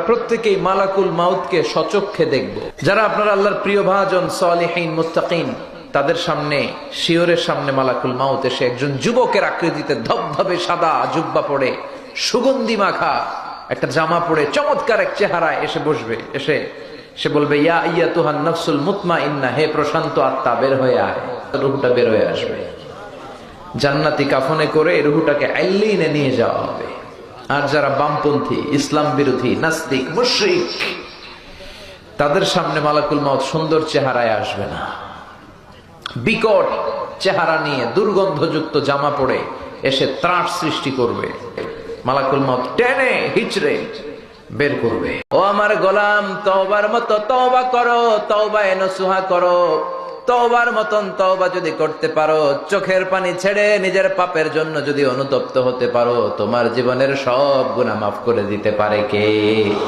প্রত্যেকেই মালাকুল মাউতকে সচক্ষে দেখব। যারা আপনার আল্লাহর প্রিয় ভাজন সালিহিন মুত্তাকিন, তাদের সামনে শিওরের সামনে মালাকুল মাউত এসে একজন যুবকের আকৃতিতে ধবধবে সাদা জুব্বা পরে, সুগন্ধি মাখা একটা জামা পরে, চমৎকার এক চেহারায় এসে বসবে। এসে সে বলবে, ইয়া আইয়াতুহান নাফসুল মুতমাইন্নাহ, হে প্রশান্ত আত্মা বের হয়ে আয়। রূহটা বের হয়ে আসবে, জান্নাতি কাফনে করে রূহটাকে আইলিনে নিয়ে যাওয়া হবে। আর যারা বামপন্থী, ইসলাম বিরোধী, নাস্তিক, মুশরিক, তাদের সামনে মালাকুল মাউত সুন্দর চেহারায় আসবে না, বিকট চেহারা নিয়ে দুর্গন্ধযুক্ত জামা পরে এসে ত্রাস সৃষ্টি করবে। মালাকুল মাউত টেনে হিচড়ে বের করবে। ও আমার গোলাম, তওবার মতো তওবা করো, তওবায়ে নসুহা করো। তওবার মতন তওবা যদি করতে পারো, চোখের পানি ছেড়ে নিজের পাপের জন্য যদি অনুতপ্ত হতে পারো, তোমার জীবনের সব গুনাহ মাফ করে দিতে পারে কে?